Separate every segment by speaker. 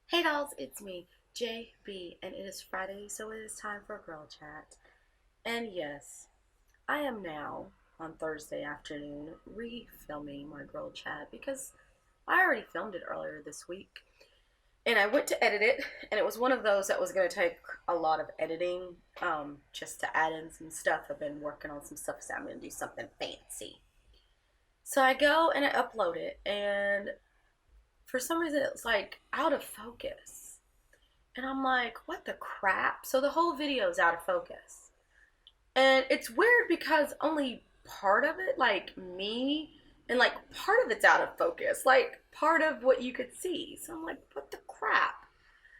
Speaker 1: Hey dolls, it's me, JB, and it is Friday, so it is time for girl chat. And yes, I am now on Thursday afternoon re-filming my girl chat because I already filmed it earlier this week. And I went to edit it, and it was one of those that was going to take a lot of editing, just to add in some stuff. I've been working on some stuff, so I'm going to do something fancy. So I go and I upload it, and for some reason it's like out of focus. And I'm like, what the crap? So the whole video is out of focus. And it's weird because only part of it, like me, and like part of it's out of focus, like part of what you could see. So I'm like, what the crap?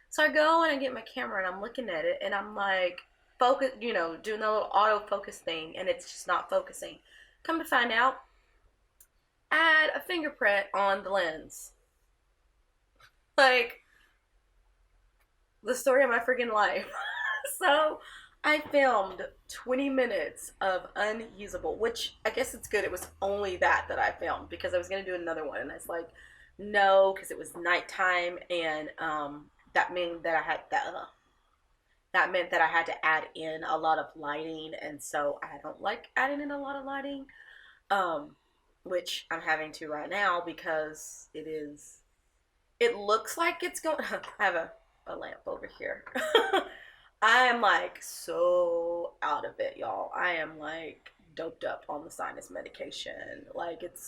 Speaker 1: So I go and I get my camera and I'm looking at it and I'm like, focus, doing the little autofocus thing, and it's just not focusing. Come to find out, add a fingerprint on the lens. Like, the story of my freaking life. So I filmed 20 minutes of unusable, which I guess it's good. It was only that I filmed because I was going to do another one. And I was like, no, because it was nighttime. And that meant that that meant that I had to add in a lot of lighting. And so I don't like adding in a lot of lighting, um, which I'm having to right now because it looks like it's going, I have a lamp over here. I am like so out of it, y'all. I am like doped up on the sinus medication. Like it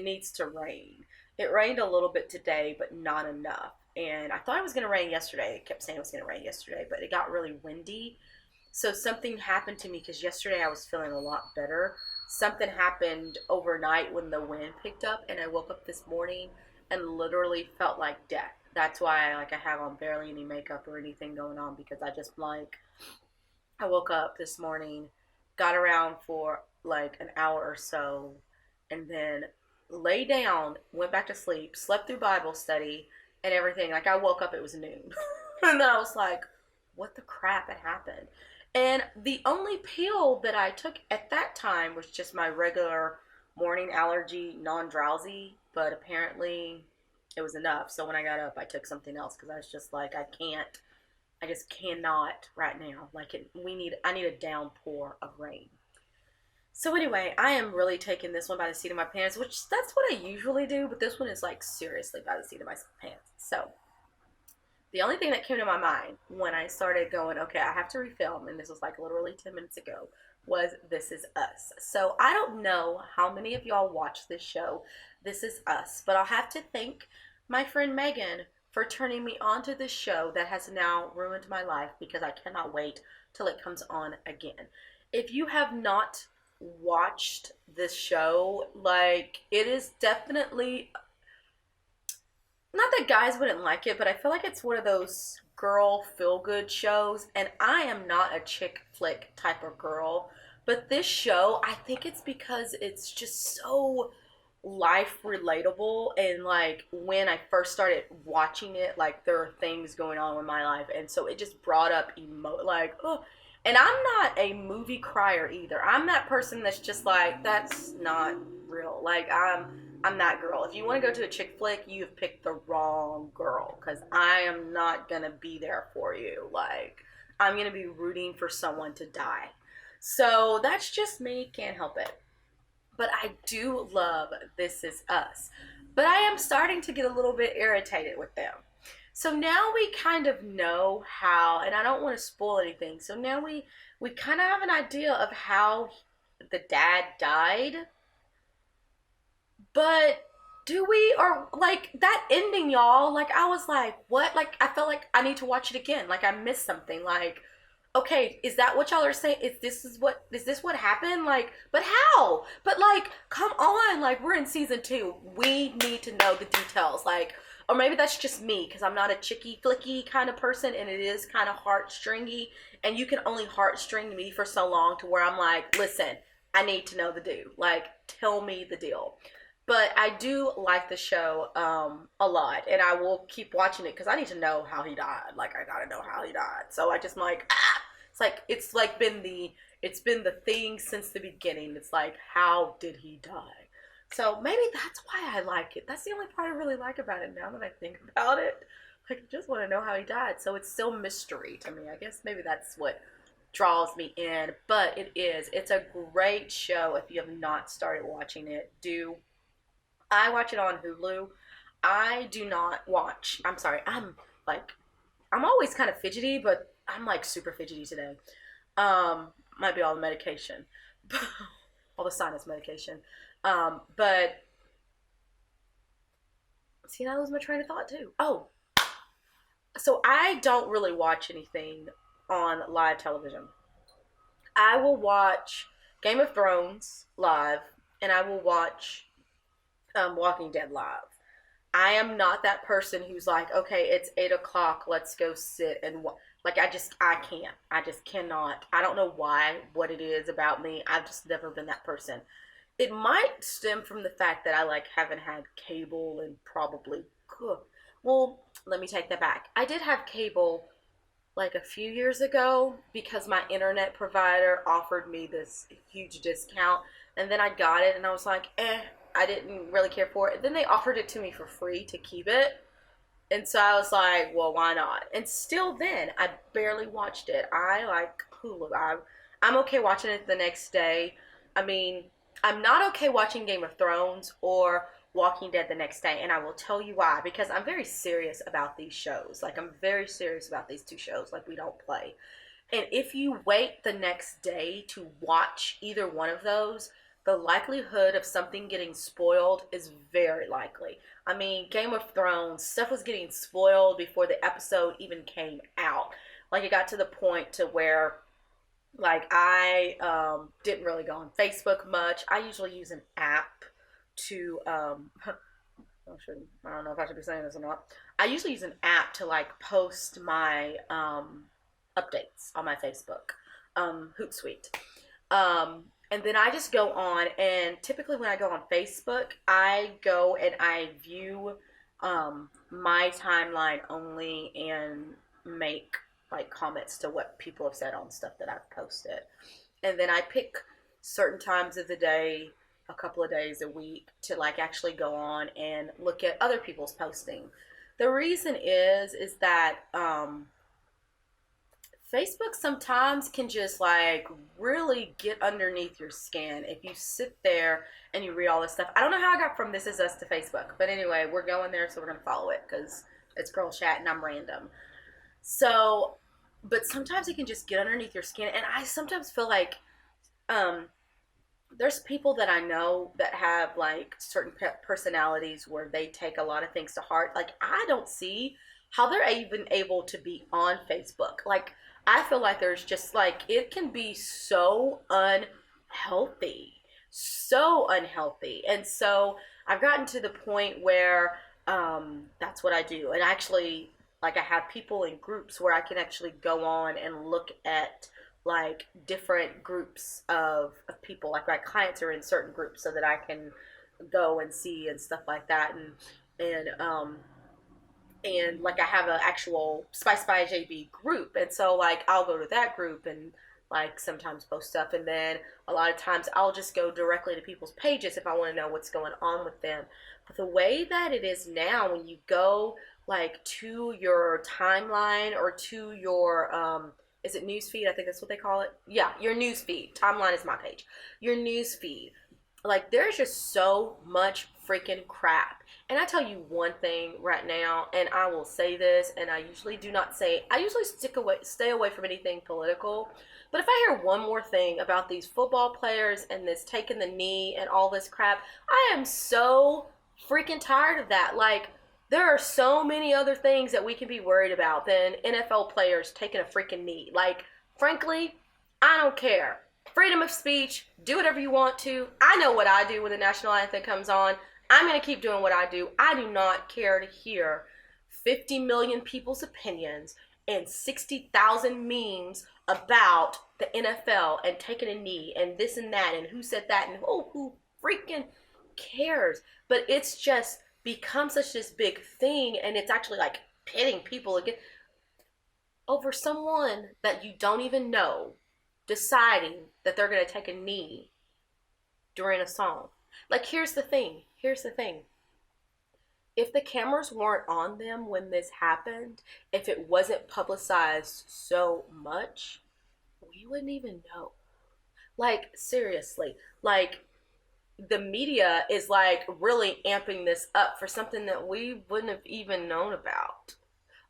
Speaker 1: needs to rain. It rained a little bit today, but not enough. And I thought it was going to rain yesterday. It kept saying it was going to rain yesterday, but it got really windy. So something happened to me because yesterday I was feeling a lot better. Something happened overnight when the wind picked up, and I woke up this morning and literally felt like death. That's why I have on barely any makeup or anything going on, because I woke up this morning, got around for like an hour or so, and then lay down, went back to sleep, slept through Bible study and everything. Like, I woke up, it was noon. And then I was like, what the crap had happened? And the only pill that I took at that time was just my regular morning allergy non-drowsy, but apparently it was enough. So when I got up, I took something else because I was just like, I just cannot right now. Like, I need a downpour of rain. So anyway, I am really taking this one by the seat of my pants, which that's what I usually do, but this one is like seriously by the seat of my pants. So the only thing that came to my mind when I started going, okay, I have to refilm, and this was like literally 10 minutes ago, was This Is Us. So I don't know how many of y'all watch this show, This Is Us, but I'll have to thank my friend Megan for turning me onto this show that has now ruined my life because I cannot wait till it comes on again. If you have not watched this show, like, it is definitely, not that guys wouldn't like it, but I feel like it's one of those girl feel good shows. And I am not a chick flick type of girl. But this show, I think it's because it's just so life relatable. And like, when I first started watching it, like, there are things going on in my life. And so it just brought up like, oh. And I'm not a movie crier either. I'm that person that's just like, that's not real. Like, I'm that girl. If you want to go to a chick flick, you've picked the wrong girl, because I am not going to be there for you. Like, I'm going to be rooting for someone to die. So that's just me. Can't help it. But I do love This Is Us. But I am starting to get a little bit irritated with them. So now we kind of know how, and I don't want to spoil anything. So now we kind of have an idea of how the dad died, but do we, or like that ending, y'all? Like, I was like, what? Like, I felt like I need to watch it again. Like, I missed something. Like, okay, is that what y'all are saying? Is this what happened? Like, but how? But like, come on, like, we're in season 2. We need to know the details. Like, or maybe that's just me because I'm not a chicky flicky kind of person, and it is kind of heartstringy, and you can only heartstring me for so long to where I'm like, listen, I need to know the do. Like, tell me the deal. But I do like the show a lot, and I will keep watching it because I need to know how he died. Like, I gotta know how he died. So I just, like, it's like been the thing since the beginning. It's like, how did he die? So maybe that's why I like it. That's the only part I really like about it now that I think about it. Like, I just want to know how he died. So it's still mystery to me. I guess maybe that's what draws me in. But it is. It's a great show. If you have not started watching it, do. I watch it on Hulu. I do not watch. I'm sorry. Like, I'm always kind of fidgety, but I'm like super fidgety today. Might be all the medication, all the sinus medication. But see, I lose my train of thought too. Oh, so I don't really watch anything on live television. I will watch Game of Thrones live, and I will watch Walking Dead live. I am not that person who's like, okay, it's 8 o'clock, let's go sit and like I can't. I just cannot. I don't know why, what it is about me. I've just never been that person. It might stem from the fact that I like haven't had cable and probably could. Well, let me take that back. I did have cable like a few years ago because my internet provider offered me this huge discount, and then I got it and I was like, I didn't really care for it. Then they offered it to me for free to keep it. And so I was like, well, why not? And still then, I barely watched it. I like Hulu. I'm okay watching it the next day. I mean, I'm not okay watching Game of Thrones or Walking Dead the next day. And I will tell you why. Because I'm very serious about these shows. Like, I'm very serious about these two shows. Like, we don't play. And if you wait the next day to watch either one of those, the likelihood of something getting spoiled is very likely. I mean, Game of Thrones, stuff was getting spoiled before the episode even came out. Like, it got to the point to where, like, I didn't really go on Facebook much. I usually use an app to, I don't know if I should be saying this or not. I usually use an app to, like, post my updates on my Facebook, Hootsuite. And then I just go on, and typically when I go on Facebook, I go and I view my timeline only and make like comments to what people have said on stuff that I've posted. And then I pick certain times of the day, a couple of days a week, to like actually go on and look at other people's posting. The reason is that Facebook sometimes can just like really get underneath your skin if you sit there and you read all this stuff. I don't know how I got from This Is Us to Facebook, but anyway, we're going there, so we're going to follow it because it's girl chat and I'm random. So, but sometimes it can just get underneath your skin, and I sometimes feel like um, there's people that I know that have like certain personalities where they take a lot of things to heart. Like, I don't see how they're even able to be on Facebook. Like, I feel like there's just like, it can be so unhealthy. So unhealthy. And so I've gotten to the point where that's what I do. And actually, like, I have people in groups where I can actually go on and look at like different groups of people. Like, my clients are in certain groups so that I can go and see and stuff like that. And like, I have an actual SPiCEbyJb group, and so like I'll go to that group and like sometimes post stuff, and then a lot of times I'll just go directly to people's pages if I want to know what's going on with them. But the way that it is now, when you go like to your timeline or to your is it newsfeed? I think that's what they call it. Yeah, your newsfeed. Timeline is my page. Your newsfeed. Like, there's just so much freaking crap. And I tell you one thing right now, and I will say this, and I usually do not say, I usually stay away from anything political. But if I hear one more thing about these football players and this taking the knee and all this crap, I am so freaking tired of that. Like, there are so many other things that we can be worried about than NFL players taking a freaking knee. Like, frankly, I don't care. Freedom of speech, do whatever you want to. I know what I do when the national anthem comes on. I'm going to keep doing what I do. I do not care to hear 50 million people's opinions and 60,000 memes about the NFL and taking a knee and this and that and who said that and who freaking cares. But it's just become such this big thing, and it's actually like pitting people again over someone that you don't even know deciding that they're going to take a knee during a song. Like, here's the thing. Here's the thing. If the cameras weren't on them when this happened, if it wasn't publicized so much, we wouldn't even know. Like, seriously. Like, the media is like really amping this up for something that we wouldn't have even known about.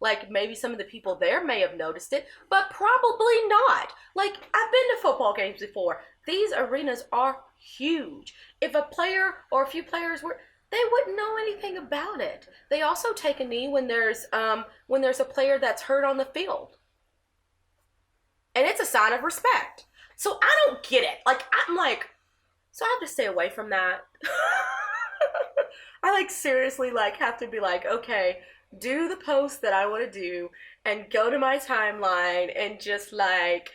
Speaker 1: Like, maybe some of the people there may have noticed it, but probably not. Like, I've been to football games before. These arenas are huge. If a player or a few players were, they wouldn't know anything about it. They also take a knee when there's a player that's hurt on the field. And it's a sign of respect. So I don't get it. Like, I'm like, so I have to stay away from that. I like seriously like have to be like, okay, do the post that I want to do and go to my timeline and just like,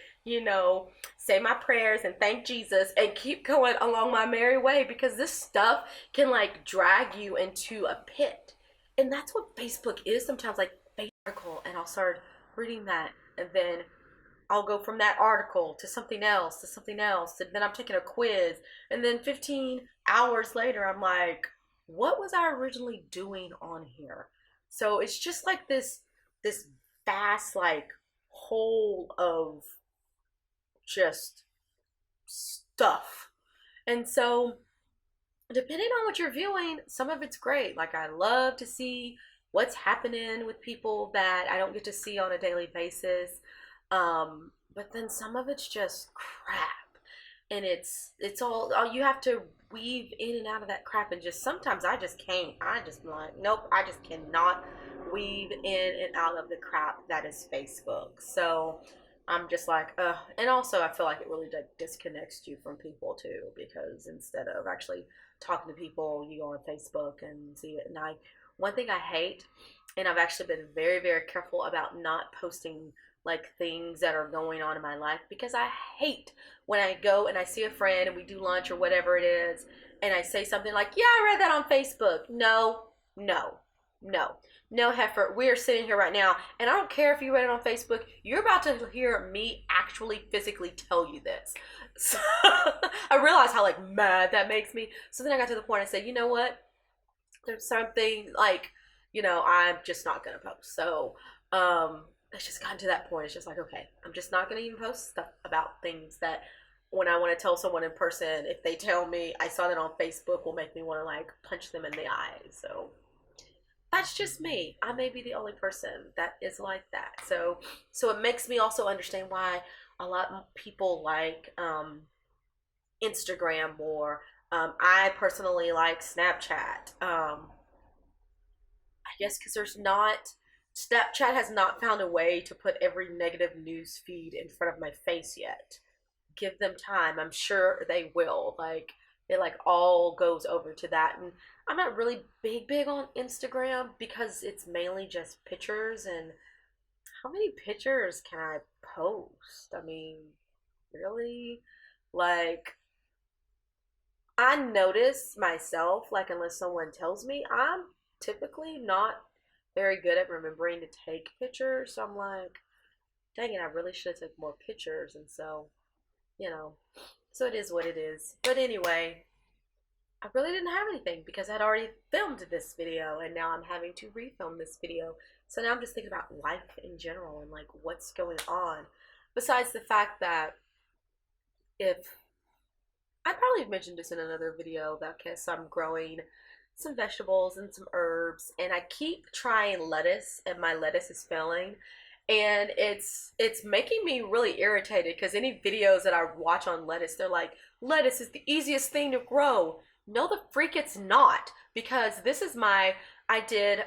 Speaker 1: say my prayers and thank Jesus and keep going along my merry way, because this stuff can like drag you into a pit. And that's what Facebook is sometimes, like article, and I'll start reading that, and then I'll go from that article to something else, and then I'm taking a quiz, and then 15 hours later, I'm like, what was I originally doing on here? So it's just like this vast like hole of just stuff. And so depending on what you're viewing, some of it's great. Like, I love to see what's happening with people that I don't get to see on a daily basis. But then some of it's just crap, and it's all you have to weave in and out of that crap, and just sometimes I just can't. I just like, nope, I just cannot weave in and out of the crap that is Facebook. So I'm just like, and also I feel like it really disconnects you from people too, because instead of actually talking to people, you go on Facebook and see it. And one thing I hate, and I've actually been very, very careful about not posting like things that are going on in my life, because I hate when I go and I see a friend and we do lunch or whatever it is, and I say something like, yeah, I read that on Facebook. No, heifer. We are sitting here right now, and I don't care if you read it on Facebook. You're about to hear me actually physically tell you this. So I realized how like mad that makes me. So then I got to the point, I said, you know what? There's something like, I'm just not gonna post. So it's just gotten to that point. It's just like, okay, I'm just not gonna even post stuff about things that when I want to tell someone in person, if they tell me I saw that on Facebook, will make me want to like punch them in the eyes. So that's just me. I may be the only person that is like that. So it makes me also understand why a lot of people like Instagram more. I personally like Snapchat. I guess because Snapchat has not found a way to put every negative news feed in front of my face yet. Give them time. I'm sure they will. Like, it like all goes over to that. And I'm not really big on Instagram because it's mainly just pictures, and how many pictures can I post? I mean, really? Like, I notice myself, like, unless someone tells me, I'm typically not very good at remembering to take pictures. So I'm like, dang it, I really should have taken more pictures. And so, so it is what it is. But anyway, I really didn't have anything because I'd already filmed this video, and now I'm having to refilm this video. So now I'm just thinking about life in general and like what's going on. Besides the fact that if I probably mentioned this in another video that I'm growing some vegetables and some herbs, and I keep trying lettuce, and my lettuce is failing, and it's making me really irritated because any videos that I watch on lettuce, they're like, lettuce is the easiest thing to grow. No, the freak it's not, because this is I did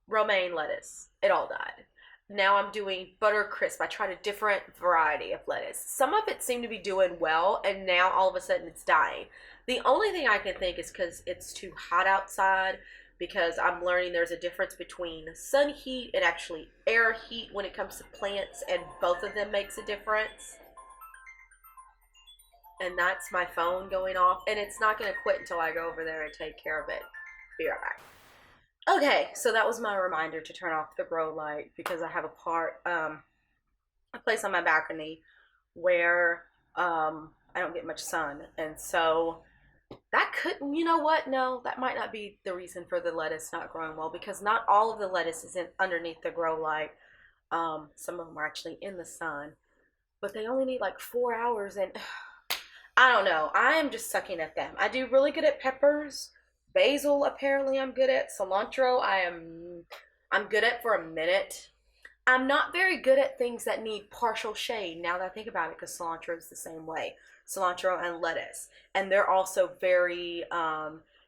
Speaker 1: romaine lettuce. It all died. Now I'm doing Buttercrisp. I tried a different variety of lettuce. Some of it seemed to be doing well, and now all of a sudden it's dying. The only thing I can think is because it's too hot outside, because I'm learning there's a difference between sun heat and actually air heat when it comes to plants, and both of them makes a difference. And that's my phone going off, and it's not going to quit until I go over there and take care of it. Be right back. Okay, so that was my reminder to turn off the grow light, because I have a place on my balcony where I don't get much sun, and so That couldn't, you know what? No, that might not be the reason for the lettuce not growing well, because not all of the lettuce is in underneath the grow light. Some of them are actually in the sun, but they only need like 4 hours, and I don't know. I am just sucking at them. I do really good at peppers. Basil, apparently, I'm good at. Cilantro, I'm good at for a minute. I'm not very good at things that need partial shade now that I think about it, because cilantro is the same way. Cilantro and lettuce. And they're also very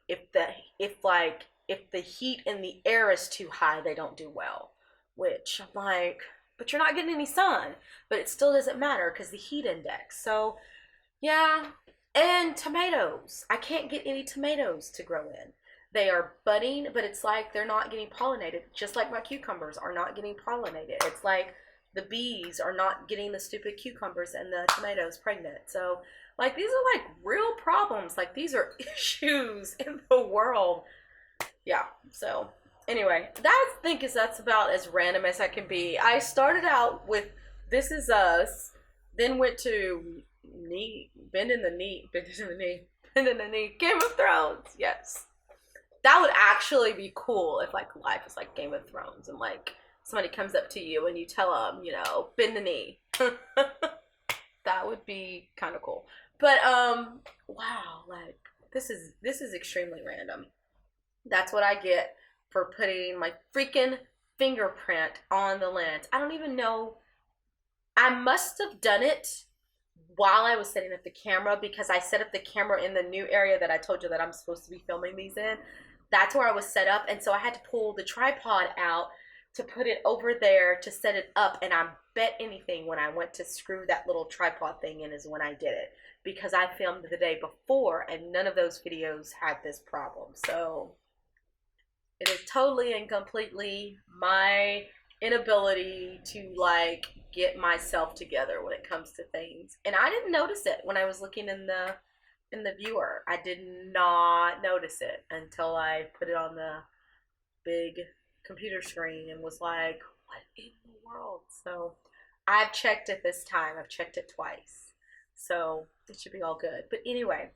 Speaker 1: if the if the heat in the air is too high, they don't do well. Which I'm like, but you're not getting any sun. But it still doesn't matter because the heat index. So yeah. And tomatoes. I can't get any tomatoes to grow in. They are budding, but it's like they're not getting pollinated. Just like my cucumbers are not getting pollinated. It's like the bees are not getting the stupid cucumbers and the tomatoes pregnant. So, like, these are like real problems. Like, these are issues in the world. Yeah. So, anyway, that's about as random as I can be. I started out with This Is Us, then went to bend in the knee, Game of Thrones. Yes. That would actually be cool if like life is like Game of Thrones and like somebody comes up to you and you tell them, bend the knee. That would be kind of cool. But wow, like this is extremely random. That's what I get for putting my freaking fingerprint on the lens. I don't even know. I must have done it while I was setting up the camera, because I set up the camera in the new area that I told you that I'm supposed to be filming these in. That's where I was set up, and so I had to pull the tripod out to put it over there to set it up, and I bet anything when I went to screw that little tripod thing in is when I did it, because I filmed the day before and none of those videos had this problem. So it is totally and completely my inability to like get myself together when it comes to things. And I didn't notice it when I was looking in the viewer. I did not notice it until I put it on the big computer screen and was like, what in the world? So I've checked it this time. I've checked it twice. So it should be all good. But anyway,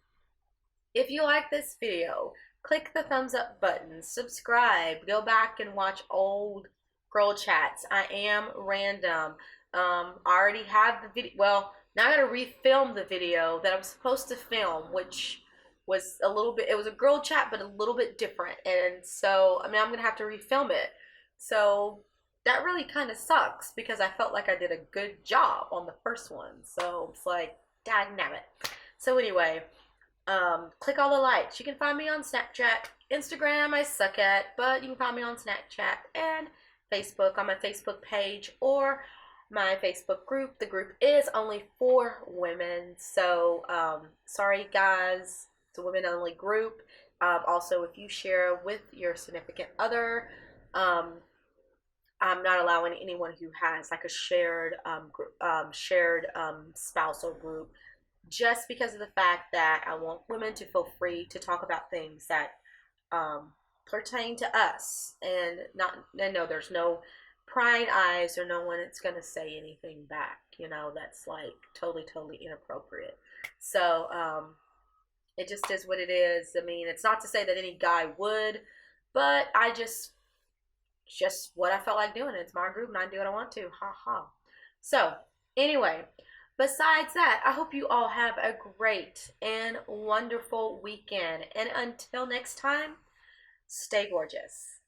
Speaker 1: if you like this video, click the thumbs up button, subscribe, go back and watch old girl chats. I am random. I already have the video. Well, now I gotta refilm the video that I was supposed to film, which was a little bit, it was a girl chat, but a little bit different. And so, I mean, I'm gonna have to refilm it. So that really kind of sucks, because I felt like I did a good job on the first one. So it's like, dagnabbit. So anyway, click all the likes. You can find me on Snapchat, Instagram I suck at, but you can find me on Snapchat and Facebook on my Facebook page or my Facebook group. The group is only for women, so sorry guys, it's a women only group. Also, if you share with your significant other, I'm not allowing anyone who has like a shared spousal group, just because of the fact that I want women to feel free to talk about things that pertain to us, and no, there's no prying eyes or no one that's gonna say anything back, that's like totally inappropriate. So it just is what it is. I mean, it's not to say that any guy would, but I just what I felt like doing. It's my group and I do what I want to. Ha ha. So anyway, besides that, I hope you all have a great and wonderful weekend, and until next time, stay gorgeous.